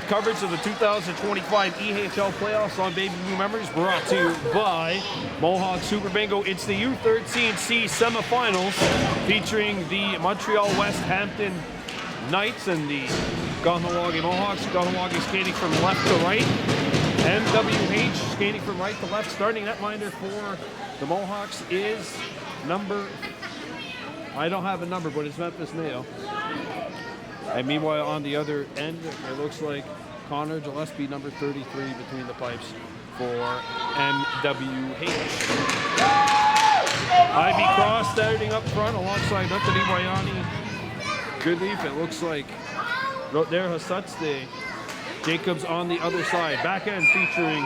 with coverage of the 2025 EHL playoffs on Baby Blue Memories, brought to you by Mohawks Super Bingo. It's the U-13C semifinals featuring the Montreal West Hampton Knights and the Kahnawake Mohawks. Kahnawake skating from left to right. MWH skating from right to left. Starting netminder for the Mohawks is number, I don't have a number, but it's Memphis Mayo. And meanwhile, on the other end, it looks like Connor Gillespie, number 33, between the pipes for MWH. Ivy Cross starting up front alongside Anthony Wayani. Goodleaf, it looks like there Hasutste. Jacobs on the other side. Back end featuring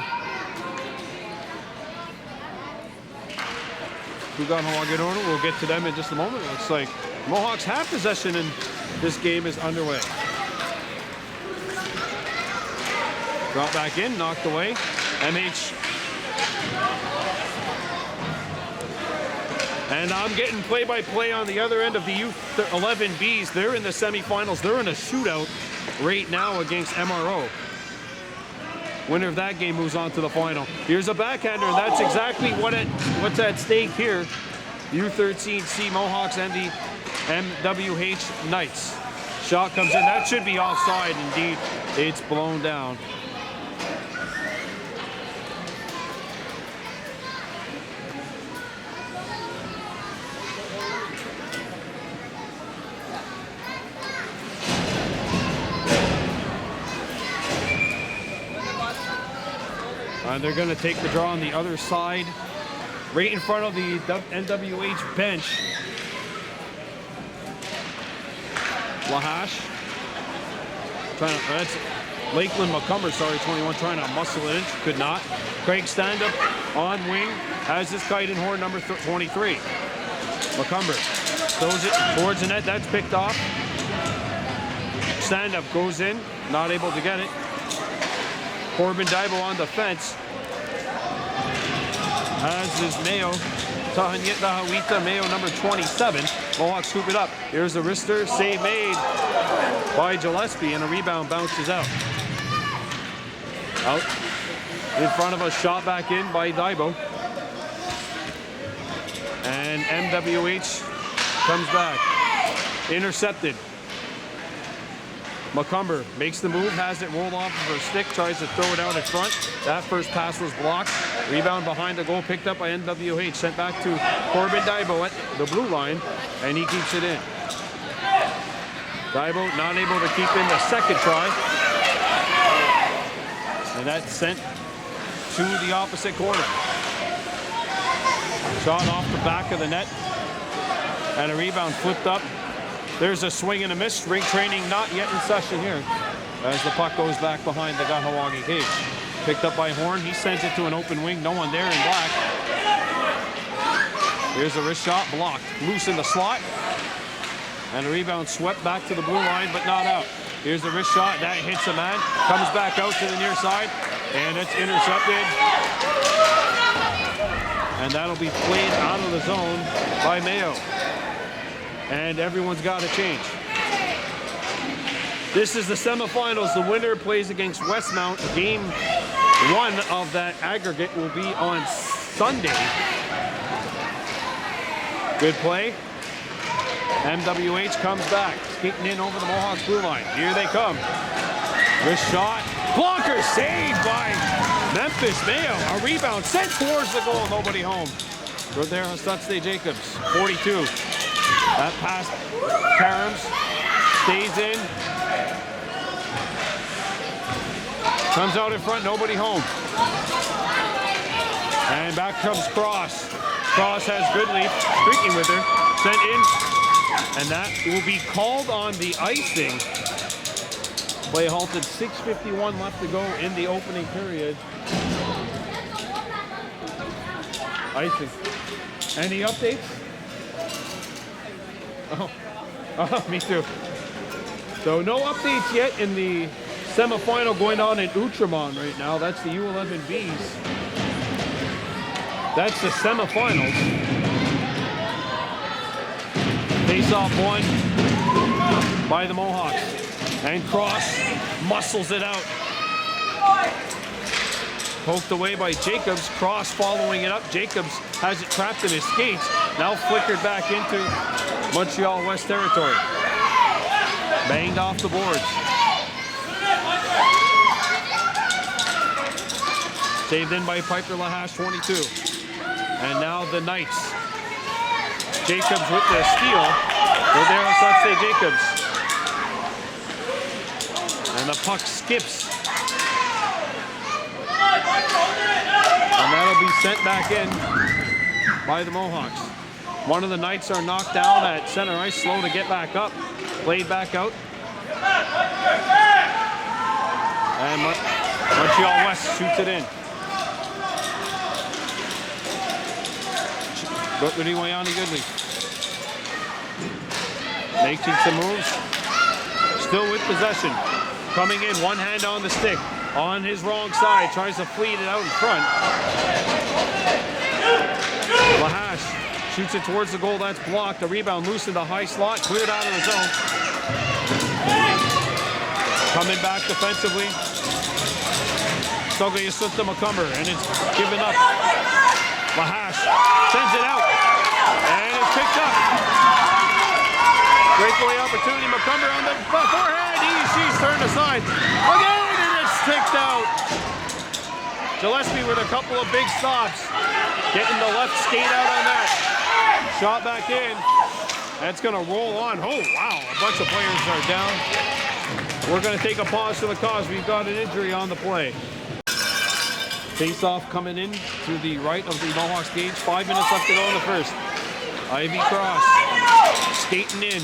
Kahnawake. We'll get to them in just a moment. It looks like Mohawks have possession and this game is underway. Drop back in, knocked away. MH. And I'm getting play-by-play on the other end of the U11Bs. They're in the semifinals. They're in a shootout right now against MRO. Winner of that game moves on to the final. Here's a backhander, and that's exactly what's at stake here. U13C Mohawks and the MWH Knights. Shot comes in. That should be offside. Indeed, it's blown down. They're going to take the draw on the other side, right in front of the NWH bench. Lahash. That's Lakeland McCumber, sorry, 21, trying to muscle it in. Could not. Craig Standup on wing has his kite in horn, number 23. McCumber throws it towards the net. That's picked off. Standup goes in, not able to get it. Corbin Daibo on the fence. As is Mayo. Tahanyet Nahawita, Mayo number 27. Mohawks scoop it up. Here's the wrister. Save made by Gillespie, and a rebound bounces out. Out in front of us, shot back in by Daibo. And MWH comes back. Intercepted. McCumber makes the move, has it rolled off of her stick, tries to throw it out in front. That first pass was blocked. Rebound behind the goal, picked up by NWH, sent back to Corbin Daibo at the blue line, and he keeps it in. Daibo not able to keep in the second try. And that's sent to the opposite corner. Shot off the back of the net, and a rebound flipped up. There's a swing and a miss. Rink training not yet in session here as the puck goes back behind the Kahnawake cage. Picked up by Horn. He sends it to an open wing. No one there in black. Here's a wrist shot blocked. Loose in the slot. And a rebound swept back to the blue line, but not out. Here's the wrist shot. That hits a man. Comes back out to the near side. And it's intercepted. And that'll be played out of the zone by Mayo. And everyone's got to change. This is the semifinals. The winner plays against Westmount. Game 1 of that aggregate will be on Sunday. Good play. MWH comes back, skating in over the Mohawks blue line. Here they come. Wrist shot. Blocker saved by Memphis Mayo. A rebound sent towards the goal. Nobody home. Right there on Hasutste Jacobs, 42. That pass, Karams, stays in. Comes out in front, nobody home. And back comes Cross. Cross has Goodleaf, streaking with her, sent in. And that will be called on the icing. Play halted, 6:51 left to go in the opening period. Icing. Any updates? Oh, me too. So no updates yet in the semifinal going on in Outremont right now. That's the U11Bs. That's the semifinals. Face off one by the Mohawks. And Cross muscles it out. Poked away by Jacobs. Cross following it up. Jacobs has it trapped in his skates. Now flickered back into Montreal West territory. Banged off the boards. Saved in by Piper Lahash, 22. And now the Knights. Jacobs with the steal. Rodero Satse Jacobs. And the puck skips. And that'll be sent back in by the Mohawks. One of the Knights are knocked down at center ice, slow to get back up. Played back out. And Montreal West shoots it in. Goodley making some moves. Still with possession. Coming in, one hand on the stick. On his wrong side, tries to fleet it out in front. Lahash shoots it towards the goal, that's blocked. The rebound loose in the high slot, cleared out of the zone. Coming back defensively. Stogay to McCumber, and it's given up. Lahash sends it out, and it's picked up. Breakaway opportunity, McCumber on the forehand. She's turned aside. Again, and it's ticked out. Gillespie with a couple of big stops. Getting the left skate out on that. Shot back in. That's going to roll on. Oh, wow. A bunch of players are down. We're going to take a pause for the cause. We've got an injury on the play. Face-off coming in to the right of the Mohawks cage. 5 minutes left to go in the first. Ivy Cross skating in.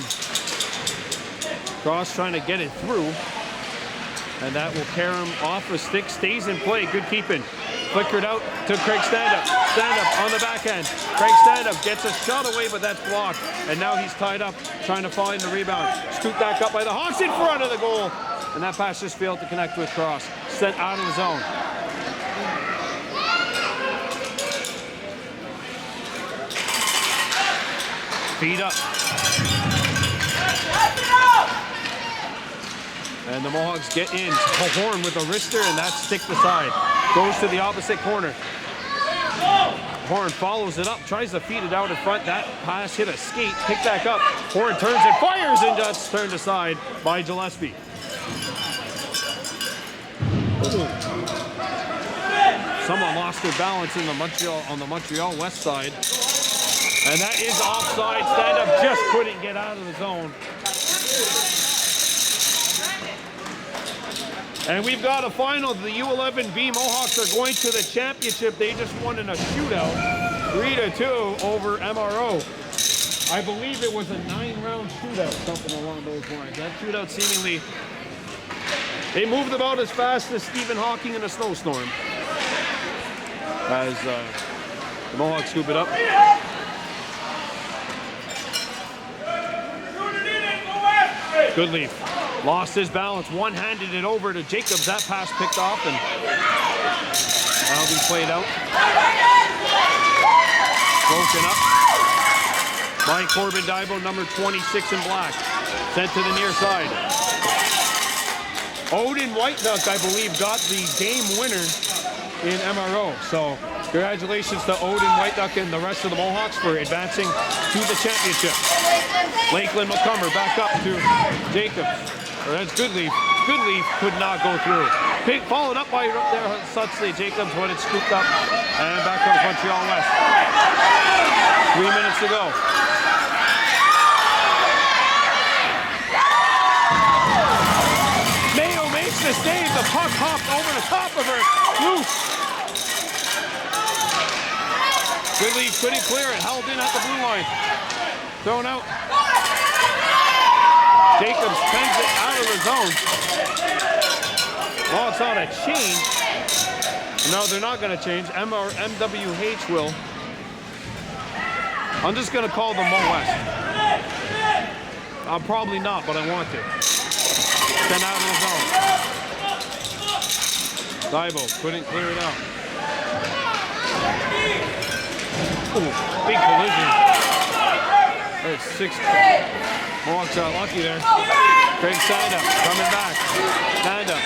Cross trying to get it through. And that will carry him off the stick. Stays in play. Good keeping. Flickered out to Craig Standup. Standup on the backhand. Craig Standup gets a shot away, but that's blocked. And now he's tied up, trying to find the rebound. Scooped back up by the Hawks in front of the goal. And that pass just failed to connect with Cross. Sent out of the zone. Feed up. And the Mohawks get in. Horn with a wrister, and that's sticked aside. Goes to the opposite corner. Horn follows it up, tries to feed it out in front. That pass hit a skate, picked back up. Horn turns and fires, and that's turned aside by Gillespie. Someone lost their balance in the Montreal West side. And that is offside. Stand-up just couldn't get out of the zone. And we've got a final. The U11B Mohawks are going to the championship. They just won in a shootout, 3-2 over MRO. I believe it was a 9-round shootout, something along those lines. That shootout seemingly, they moved about as fast as Stephen Hawking in a snowstorm. As the Mohawks scoop it up. Goodleaf lost his balance, one-handed it over to Jacobs. That pass picked off, and that'll be played out. Broken up by Corbin Dibo, number 26 in black. Sent to the near side. Odin Whiteduck, I believe, got the game winner in MRO. So congratulations to Odin Whiteduck and the rest of the Mohawks for advancing to the championship. Lakeland McCumber back up to Jacobs. That's Goodleaf. Goodleaf could not go through. Followed up by Satse Jacobs when it's scooped up. And back comes Montreal West. 3 minutes to go. Mayo makes the save. The puck hopped over the top of her. Loose. Goodleaf couldn't clear it. Held in at the blue line. Thrown out. Jacobs sends it out of the zone. Well, it's on a change. No, they're not going to change. MWH will. I'm just going to call them Mo West. Probably not, but I want to. Send out of the zone. Dibo couldn't clear it out. Ooh, big collision. That's 6. Mohawks are lucky there. Craig Sanda coming back. Sanda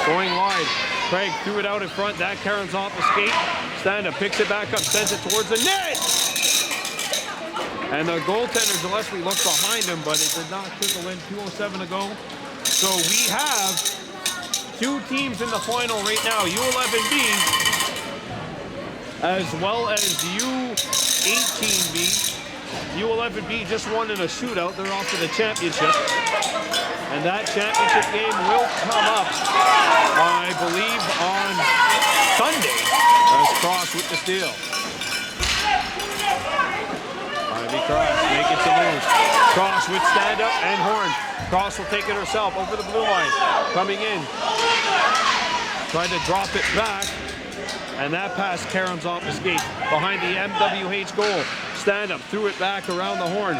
going wide. Craig threw it out in front. That Karen's off the skate. Sanda picks it back up, sends it towards the net. And the goaltender Gillespie looked behind him, but it did not trickle in. 2:07 to go. So we have 2 teams in the final right now. U11B as well as U18B. U11B just won in a shootout. They're off to the championship. And that championship game will come up, I believe, on Sunday. As Cross with the steal. Ivy Cross making some moves. Cross with stand-up and Horn. Cross will take it herself over the blue line. Coming in. Trying to drop it back. And that pass caroms off the skate. Behind the MWH goal. Stand-up, threw it back around the horn.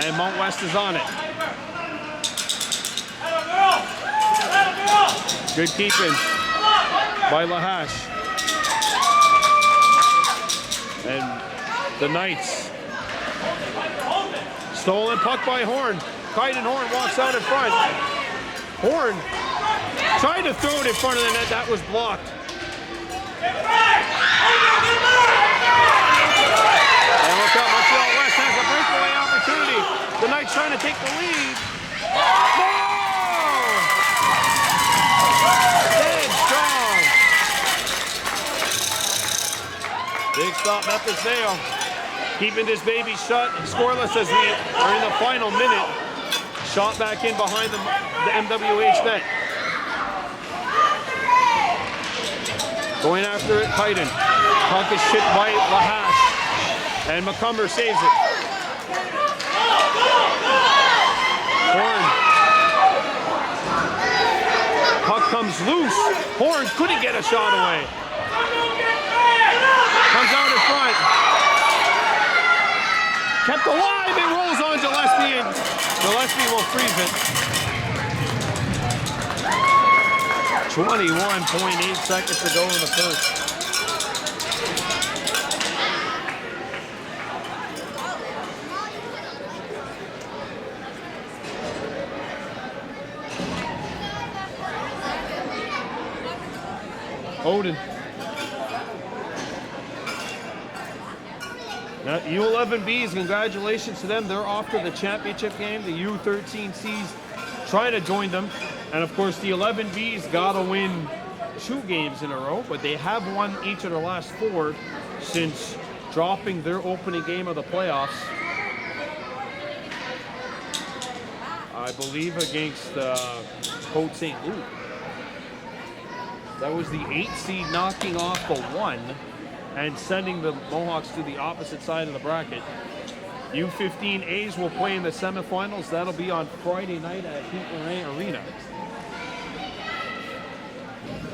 And Mount West is on it. Good keeping by Lahash. And the Knights. Stolen puck by Horn. Kaiden Horn walks out in front. Horn tried to throw it in front of the net. That was blocked. And look out, Montreal West has a breakaway opportunity. The Knights trying to take the lead. Oh! Dead strong. Big stop, Memphis Vale. Keeping this baby shut, scoreless as we are in the final minute. Shot back in behind the MWH net. Going after it, Kaiden. Puck is shipped by Lahash. And McCumber saves it. Horn. Puck comes loose. Horn couldn't get a shot away. Comes out in front. Kept alive. It rolls on Gillespie, and Gillespie will freeze it. 21.8 seconds to go in the first. Odin. Now, U11Bs, congratulations to them. They're off to the championship game. The U13Cs trying to join them. And of course, the 11Bs got to win 2 games in a row, but they have won each of their last 4 since dropping their opening game of the playoffs. I believe against Côte St. Luc. That was the 8 seed knocking off the 1 and sending the Mohawks to the opposite side of the bracket. U15As will play in the semifinals. That'll be on Friday night at Pete Morin Arena.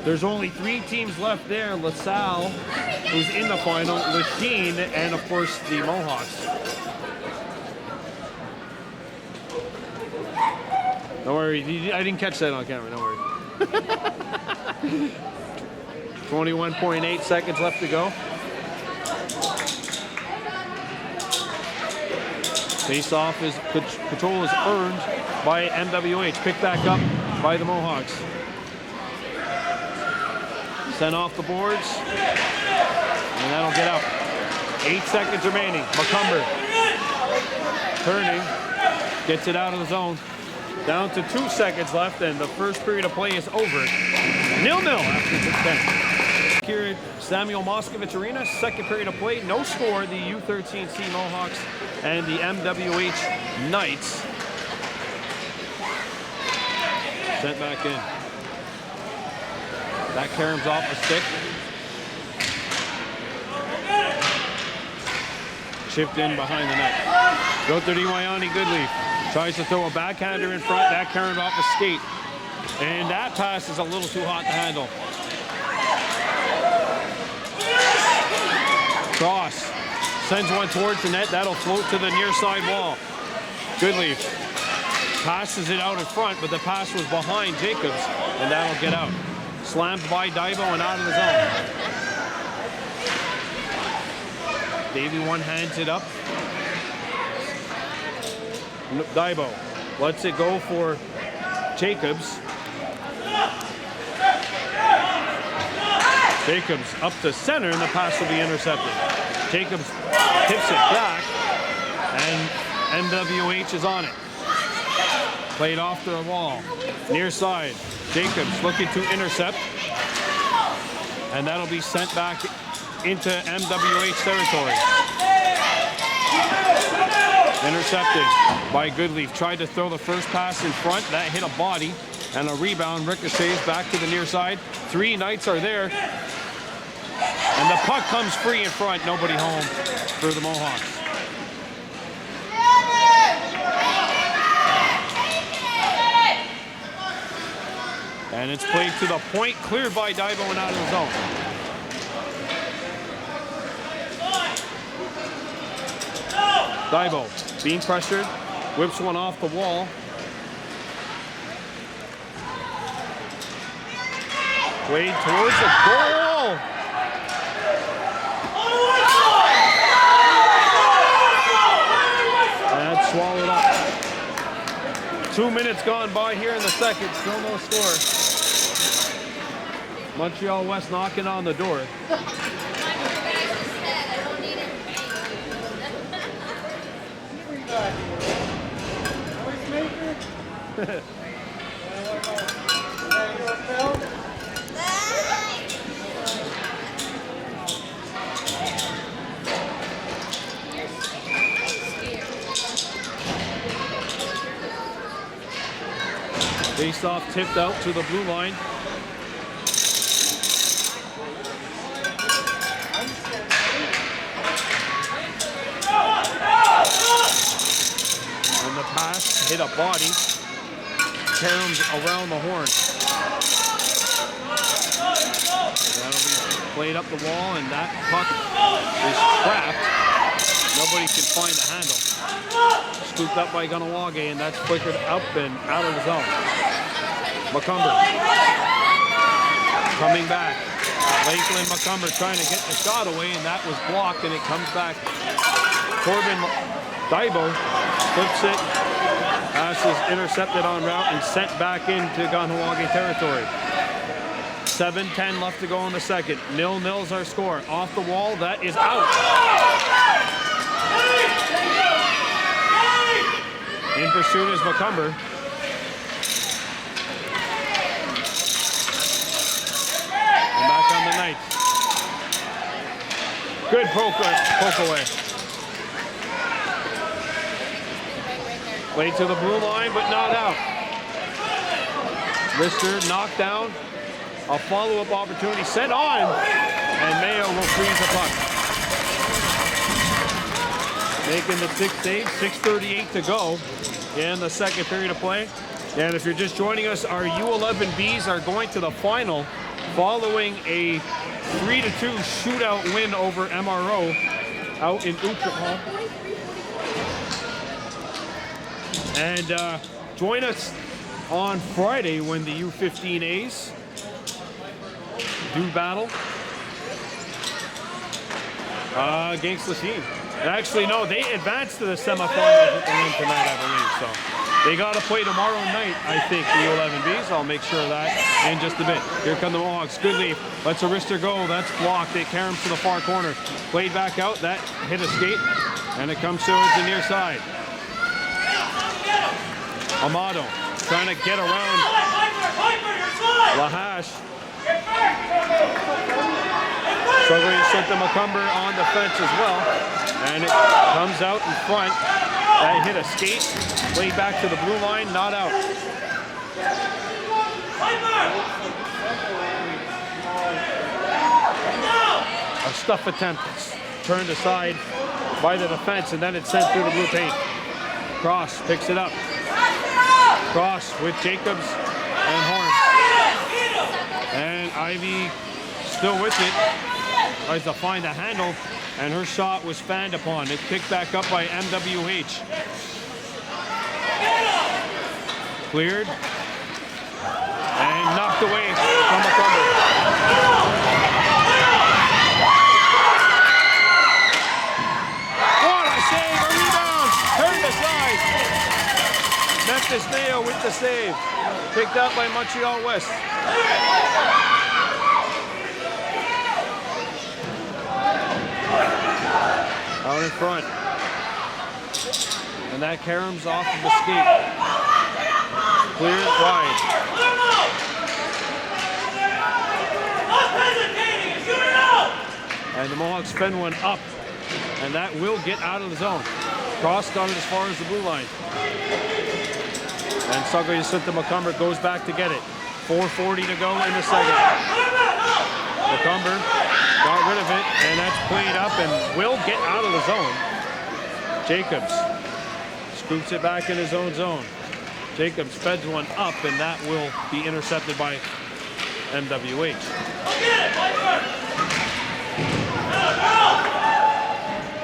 There's only 3 teams left there. LaSalle, who's in the final, Lachine, and of course the Mohawks. Don't worry, I didn't catch that on camera, don't worry. 21.8 seconds left to go. Face-off is control is earned by MWH. Picked back up by the Mohawks. Sent off the boards. And that'll get out. 8 seconds remaining. McCumber turning. Gets it out of the zone. Down to 2 seconds left, and the first period of play is over. 0-0 after 10. Here at Samuel Moscovich Arena, second period of play, no score. The U13C Mohawks and the MWH Knights. Sent back in. That caroms off the stick. Chipped in behind the net. Go to Iwayani Goodleaf. Tries to throw a backhander in front. That caromed off the skate. And that pass is a little too hot to handle. Cross. Sends one towards the net. That'll float to the near side wall. Goodleaf passes it out in front, but the pass was behind Jacobs, and that'll get out. Slammed by Divo and out of the zone. Davey one hands it up. Daibo lets it go for Jacobs. Jacobs up to center, and the pass will be intercepted. Jacobs tips it back, and MWH is on it. Played off the wall. Near side. Jacobs looking to intercept. And that'll be sent back into MWH territory. Intercepted by Goodleaf. Tried to throw the first pass in front. That hit a body. And a rebound ricochets back to the near side. 3 Knights are there. And the puck comes free in front. Nobody home for the Mohawks. And it's played to the point, cleared by Daibo and out of the zone. Daibo being pressured, whips one off the wall. Played towards the goal. And that's swallowed up. 2 minutes gone by here in the second, still no score. Montreal West knocking on the door. Face off tipped out to the blue line. And the pass hit a body. Caroms around the horn. That'll be played up the wall, and that puck is trapped. Nobody can find the handle. Scooped up by Kahnawake, and that's flickered up and out of the zone. McCumber coming back. Lakeland McCumber trying to get the shot away, and that was blocked, and it comes back. Corbin Daibo flips it. Pass is intercepted en route and sent back into Kahnawake territory. 7:10 left to go in the second. 0-0's our score. Off the wall, that is out. In pursuit is McCumber. And back on the Knights. Good poke away. Played to the blue line, but not out. Lister knocked down. A follow-up opportunity sent on, and Mayo will freeze the puck. Making the 6th save, 6:38 to go in the second period of play. And if you're just joining us, our U11Bs are going to the final following a 3-2 shootout win over MRO out in Utrecht. And join us on Friday when the U15As do battle against Lachine. Actually, no, they advanced to the semifinals with the win tonight, I believe. So they got to play tomorrow night, I think, the U11Bs. I'll make sure of that in just a bit. Here come the Mohawks. Goodleaf lets a wrister go. That's blocked. It caroms to the far corner. Played back out. That hit a skate, and it comes towards the near side. Amato trying to get around Lahash. Struggling to set the McCumber on the fence as well. And it comes out in front. That hit a skate. Played back to the blue line, not out. A stuff attempt turned aside by the defense, and then it's sent through the blue paint. Cross picks it up. Cross with Jacobs and Horn. And Ivy still with it. Tries to find a handle, and her shot was fanned upon. It's picked back up by MWH. Cleared. And knocked away from McCumber. What a save! A rebound! Turned aside. the save. Picked up by Montreal West. Out in front. And that caroms off of the skate. Cleared wide. And the Mohawks fend one up. And that will get out of the zone. Cross got it as far as the blue line. And Sago Jacinta McCumber goes back to get it. 4:40 to go in the second. McCumber got rid of it, and that's played up and will get out of the zone. Jacobs scoops it back in his own zone. Jacobs feds one up, and that will be intercepted by MWH.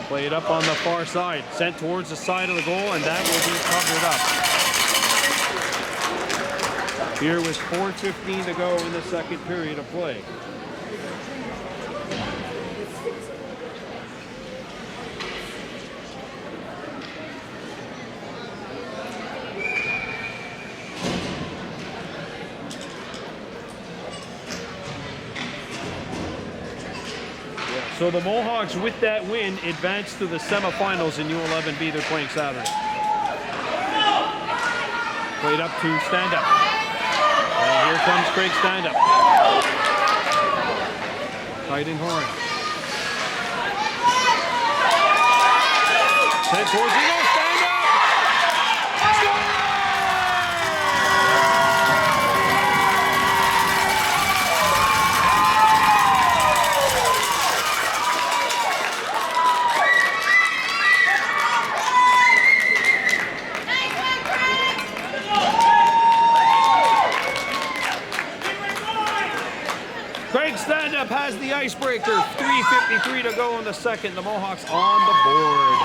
Played up on the far side, sent towards the side of the goal, and that will be covered up. Here with 4:15 to go in the second period of play. So the Mohawks, with that win, advance to the semifinals in U11B. They're playing Saturday. Played up to stand-up. And here comes Craig stand-up. Fighting horn. Sent towards the goal, stand-up! Craig stand-up has the icebreaker. 3:53 to go in the second. The Mohawks on the board.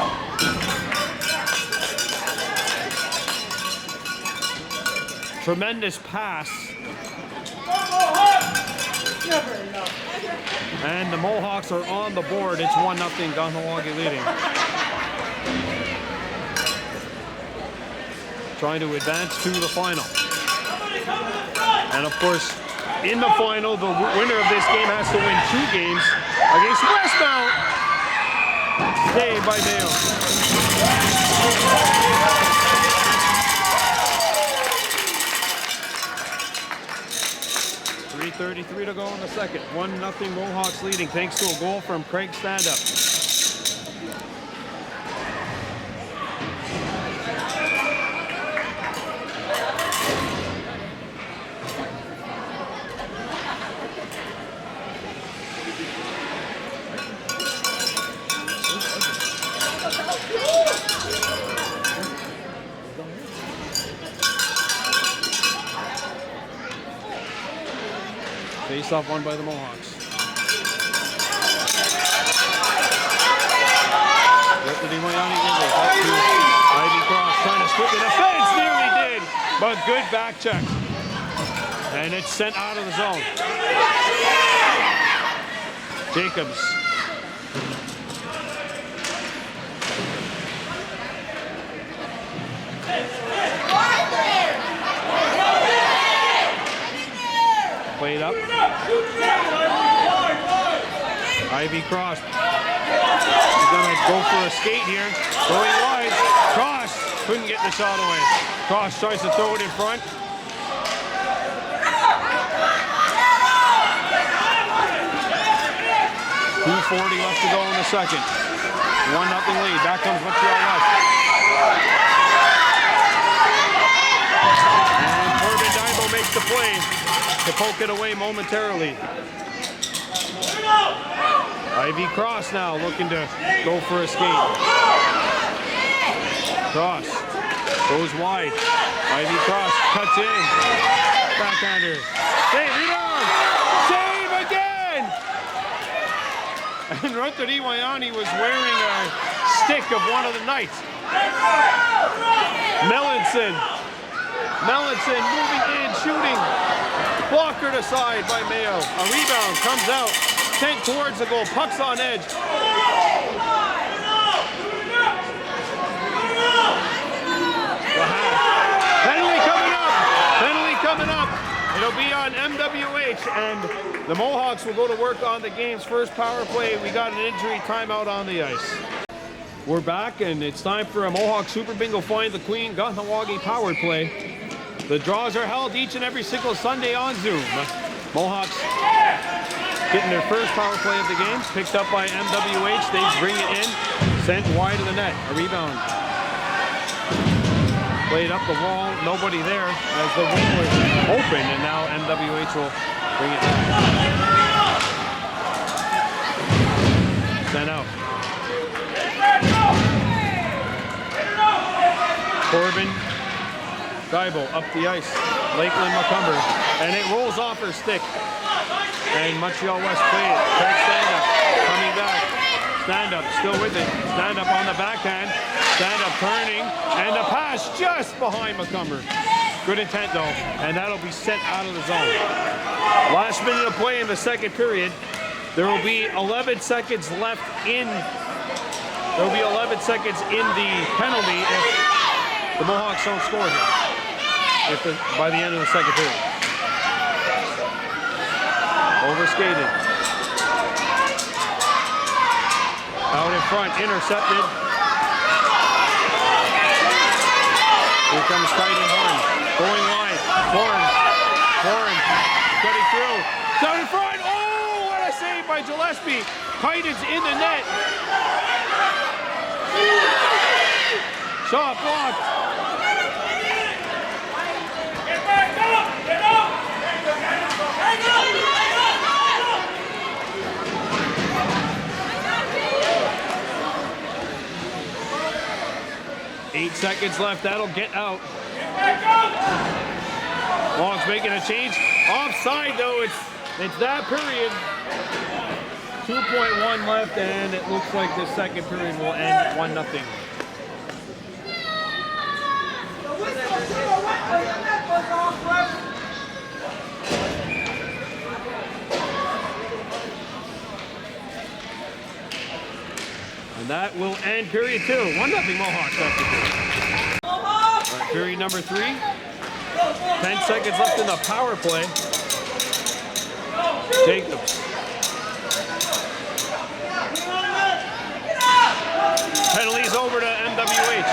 Tremendous pass. And the Mohawks are on the board. It's 1-0, Kahnawake leading. Trying to advance to the final. And of course, in the final, the winner of this game has to win 2 games against Westmount. Saved by Mayo. 3:33 to go in the second. 1-0 Mohawks leading thanks to a goal from Craig Stand-Up. Face off won by the Mohawks. Ivy Cross trying to split the defense, nearly did, but good back check. And it's sent out of the zone. Jacobs. Played up. Ivy Cross. He's gonna go for a skate here. Going wide. Cross couldn't get the shot away. Cross tries to throw it in front. .240 left to go in the second. 1-0 lead. Back comes Montreal West. And Corbin Dimbo makes the play to poke it away momentarily. Ivy Cross now looking to go for a skate. Cross goes wide. Ivy Cross cuts in. Backhander. Save, rebound! Save again! And Anthony Wayani was wearing a stick of one of the Knights. Melanson moving in, shooting. Blockered aside by Mayo. A rebound comes out. Sent towards the goal. Puck's on edge. Penalty coming up. It'll be on MWH, and the Mohawks will go to work on the game's first power play. We got an injury timeout on the ice. We're back, and it's time for a Mohawk Super Bingo Find the Queen Kahnawake power play. The draws are held each and every single Sunday on Zoom. Mohawks getting their first power play of the game, picked up by MWH. They bring it in, sent wide of the net. A rebound. Played up the wall, nobody there as the wing was open, and now MWH will bring it back. Sent out. Corbin, Gaibo up the ice. Lakeland McCumber, and it rolls off her stick. And Montreal West play it. Craig stand up, coming back. Stand up, still with it. Stand up on the backhand. Stand up turning, and the pass just behind McCumber. Good intent though, and that'll be sent out of the zone. Last minute of play in the second period. There will be 11 seconds left in. There will be 11 seconds in the penalty if the Mohawks don't score here. By the end of the second period. Overskated. Out in front, intercepted. Here comes Kaiden Horn, going wide. Horn, cutting through. Down in front. Oh, what a save by Gillespie. Kaiden's in the net. Shot blocked. Get back up! Get up! Hang up! 8 seconds left. That'll get out. Mohawks making a change. Offside though. It's that period. 2.1 left, and it looks like the second period will end 1-0. And that will end period 2. 1-0 Mohawks after period. All right, period number 3. 10 seconds left in the power play. Jacobs. Penalties over to MWH.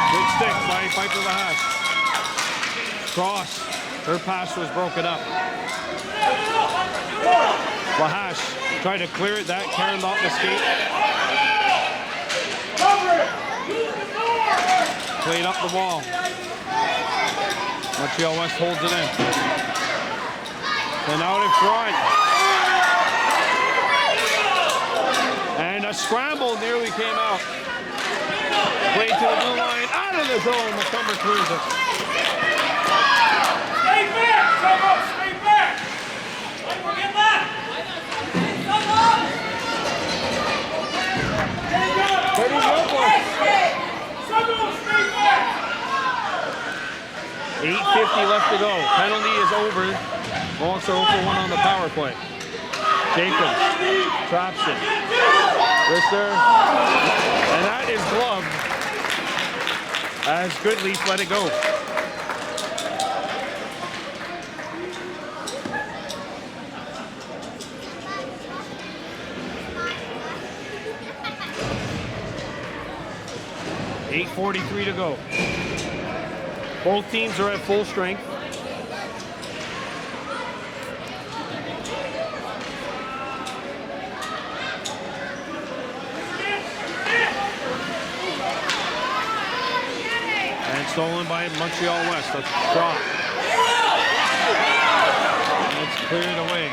Big stick by Piper Lahash. Cross. Her pass was broken up. Lahash tried to clear it. That Karen Lawton escape. Played up the wall. Montreal West holds it in. And out in front. And a scramble nearly came out. Played to the blue line. Out of the zone. McCumber clears it. Stay back! Stay back! Get back! Stay back! 8:50 left to go. Penalty is over. Mohawks are 0-1 on the power play. Jacobs traps it. Rister. And that is gloved as Goodleaf let it go. .43 to go. Both teams are at full strength. And stolen by Montreal West. That's a drop. It's cleared away.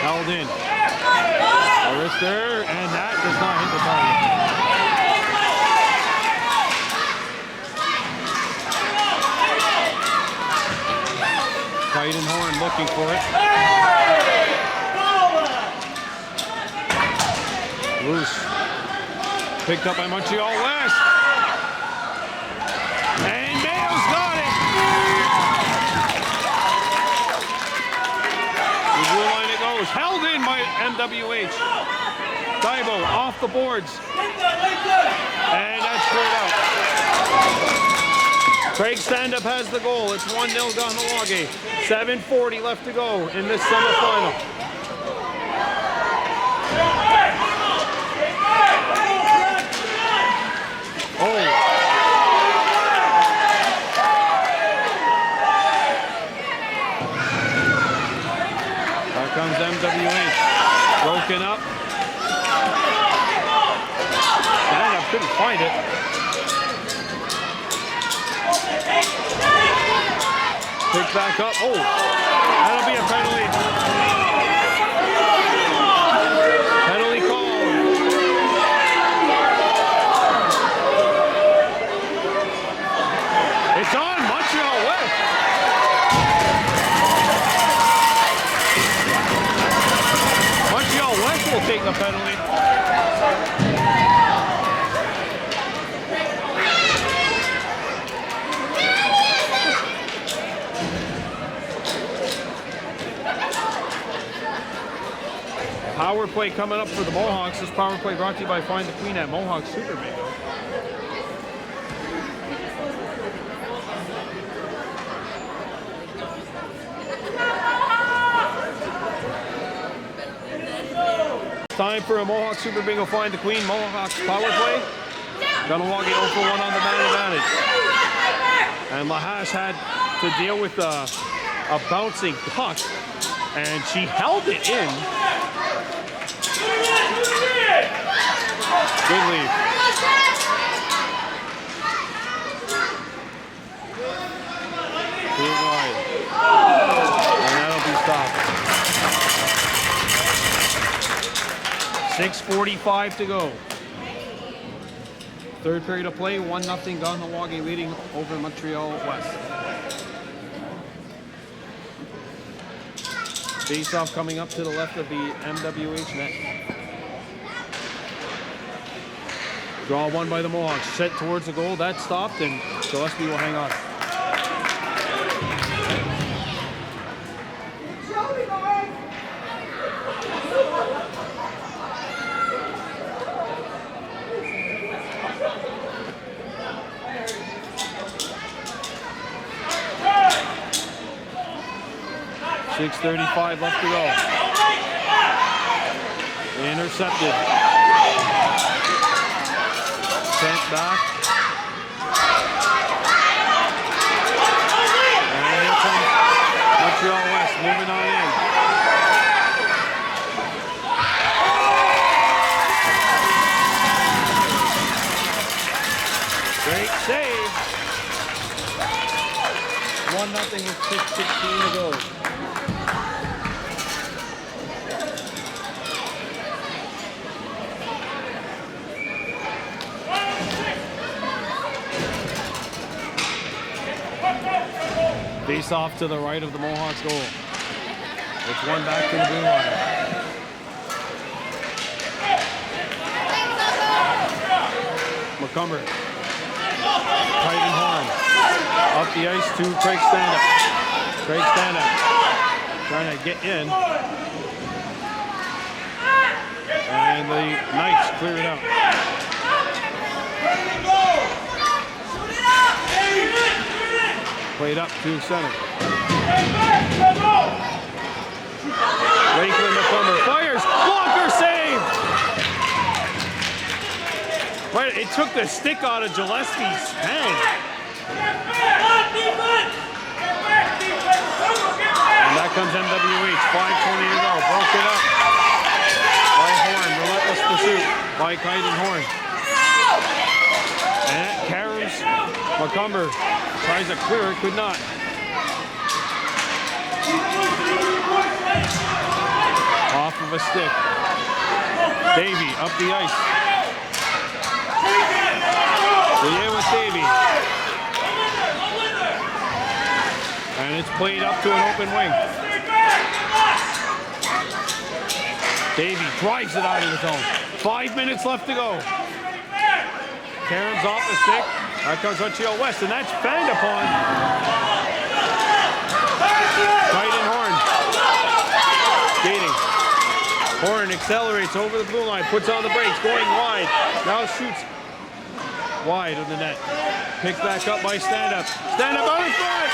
Held in. Arister, and that does not hit the target. Kaiden Horn looking for it. Loose. Picked up by Montreal West. And Mayo's got it. The blue line it goes. Held in by MWH. Daibo off the boards. And that's cleared out. Craig Standup has the goal. It's 1-0 Kahnawake. 7:40 left to go in this semifinal. Oh. Here comes MWH. Broken up. Standup couldn't find it. Pick back up. Oh, that'll be a penalty. Penalty call. It's on Montreal West. Montreal West will take the penalty. Power play coming up for the Mohawks. This power play brought to you by Find the Queen at Mohawks Super Bingo. Time for a Mohawk Super Bingo Find the Queen. Mohawks power play. Kahnawake 0 for 1 on the man advantage. And Lahash had to deal with a bouncing puck, and she held it in. Good lead. Too wide. And that'll be stopped. 6:45 to go. Third period of play, 1-0 Kahnawake leading over Montreal West. Face-off coming up to the left of the MWH net. Draw one by the Mohawks, set towards the goal. That stopped, and Gillespie will hang on. .6:35 left to go. Intercepted. Sent back. And here comes Montreal West moving on in. Great save. 1-0 with 6:16 to go. Face off to the right of the Mohawks goal. It's one back to the blue line. McCumber. Tight and horn. Up the ice to Craig Standup. Craig Standup trying to get in. And the Knights clear it out. Played up to center. Lakeland McCumber fires. Blocker save! But it took the stick out of Gillespie's hand. And that comes MWH. 5:20 to go. Broken up by Horn. Relentless pursuit by Kite and Horn. And it carries McCumber. Tries to clear it, could not. Off of a stick. Davey up the ice. In with Davey. And it's played up to an open wing. Davey drives it out of the zone. 5 minutes left to go. Karen's off the stick. Here comes Montreal West, and that's fanned upon. Tight and Horn. Skating. Horn accelerates over the blue line, puts on the brakes, going wide. Now shoots wide of the net. Picked back up by Stand-Up. Stand-Up out in front!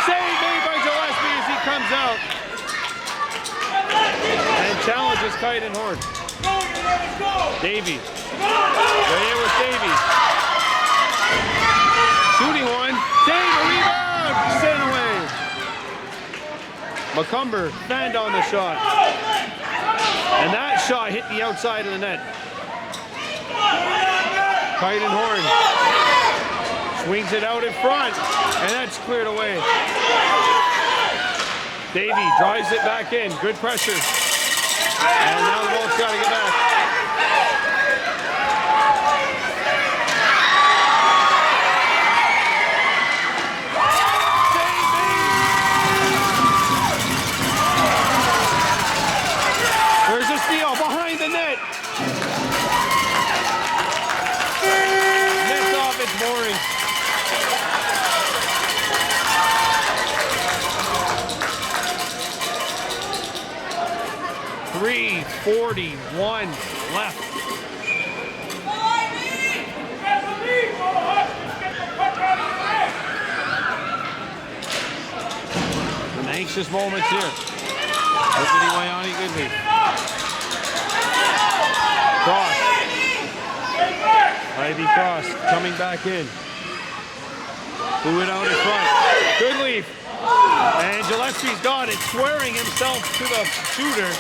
Save made by Gillespie as he comes out. And challenges Kite and Horn. Davey. Right in with Davey. Shooting one. Save a rebound! Sent away. McCumber fanned on the shot. And that shot hit the outside of the net. Kite and Horn swings it out in front, and that's cleared away. Davey drives it back in. Good pressure. And now the ball's got to get back. There's a steal behind the net. Nets off its mooring. .341 left. Some anxious moments here. Look at Iwayani Goodley. Cross. Ivy Cross coming back in. Threw it out in front. Good leaf. And Gillespie's got it, swearing himself to the shooter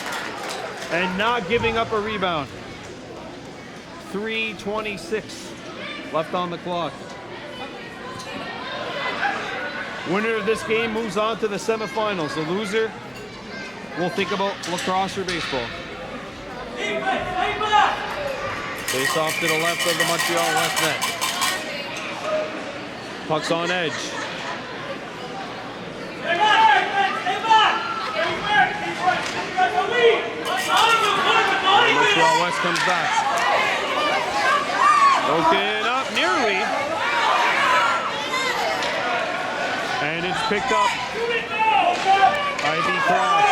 and not giving up a rebound. 3:26 left on the clock. Winner of this game moves on to the semifinals. The loser will think about lacrosse or baseball. Face off to the left of the Montreal West net. Puck's on edge. Montreal West comes back. Broken up nearly. And it's picked up. Ivy Cross.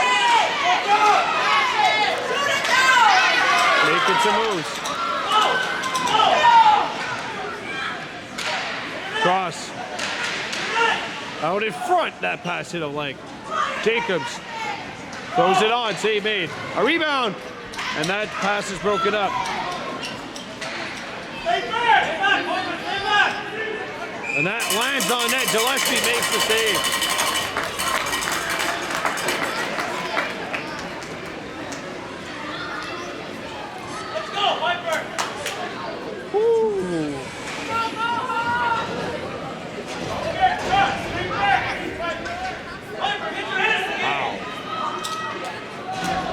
Making some moves. Cross. Out in front, that pass hit a leg. Jacobs throws it on, save made. A rebound, and that pass is broken up. And that lands on net. Gillespie makes the save. Let's go, Viper! Woo. Wow.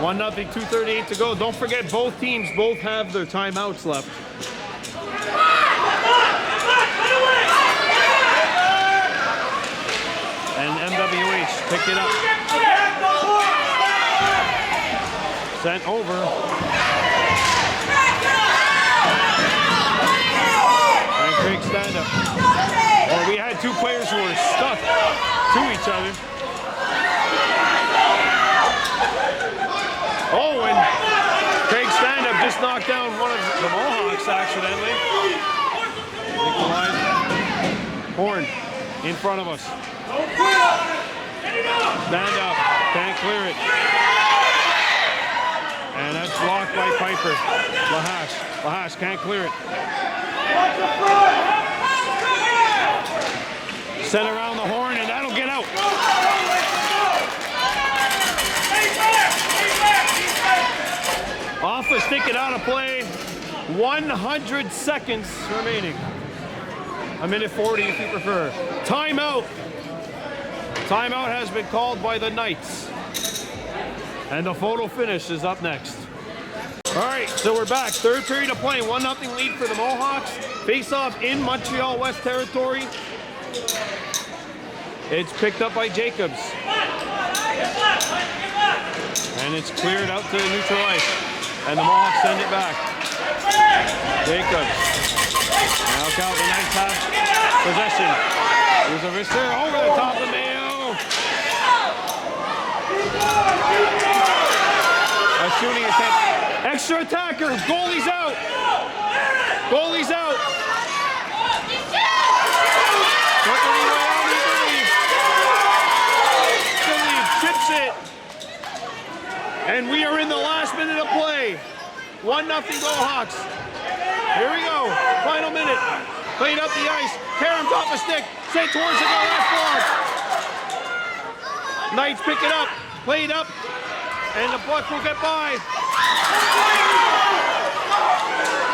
1-0, 2:38 to go. Don't forget, both teams have their timeouts left. And MWH picked it up. Sent over. And Craig Stand-Up. Well, we had two players who were stuck to each other. Oh, and Craig Stand-Up just knocked down one of the Mohawks accidentally. Horn in front of us. Stand up, can't clear it. And that's blocked by Piper. Lahash can't clear it. Sent around the horn, and that'll get out. Off a stick and out of play. 100 seconds remaining. 1:40 if you prefer. Timeout. Timeout has been called by the Knights. And the photo finish is up next. All right, so we're back. Third period of play. 1-0 lead for the Mohawks. Face-off in Montreal West territory. It's picked up by Jacobs. And it's cleared out to neutral ice. And the Mohawks send it back. Jacobs. Now count the Knights have possession. There's a wrister over the top of Mayo. A shooting attempt. Extra attacker. Goalie's out. Goalie's out. Chips it. And we are in the last minute of play. 1-0 Mohawks. Here we go. Final minute. Played up the ice. Karen's off a stick. Sent towards the goal. Left block. Knights pick it up. Played up. And the puck will get by.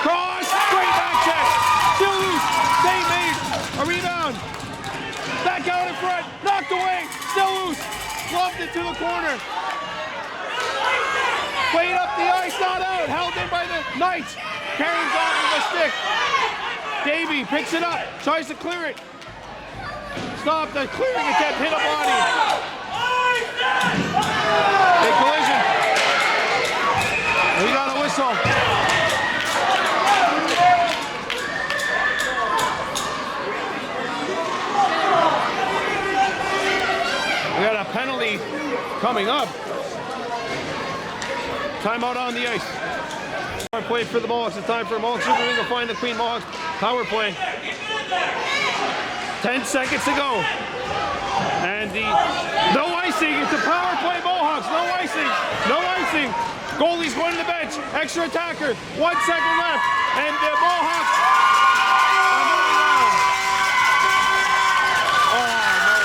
Cross. Great back check. Still loose. Save made. A rebound. Back out in front. Knocked away. Still loose. Bluffed it to the corner. Played up the ice. Not out. Held in by the Knights. Karen's off with a stick. Davey picks it up. Tries to clear it. Stop the clearing attempt. Hit a body. Big collision. We got a whistle. We got a penalty coming up. Timeout on the ice. Power play for the Mohawks. It's time for Mohawks Super League to find the Queen Mohawks power play. 10 seconds to go. And no icing. It's a power play Mohawks. No icing. No icing. Goalie's going to the bench. Extra attacker. 1 second left. And the Mohawks are moving on. Oh, no.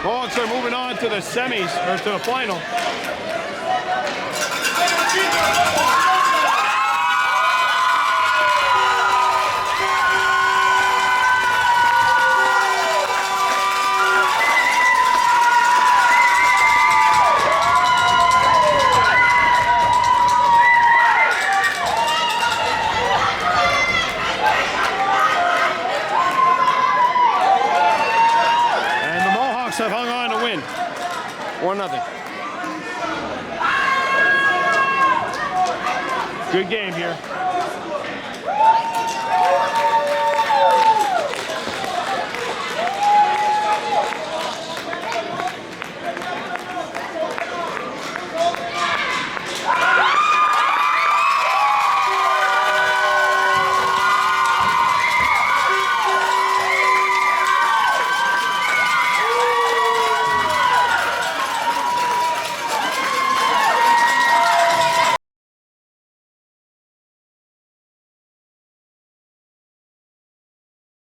Mohawks are moving on to the semis, or to the final. Have hung on to win. 1-0. Good game here.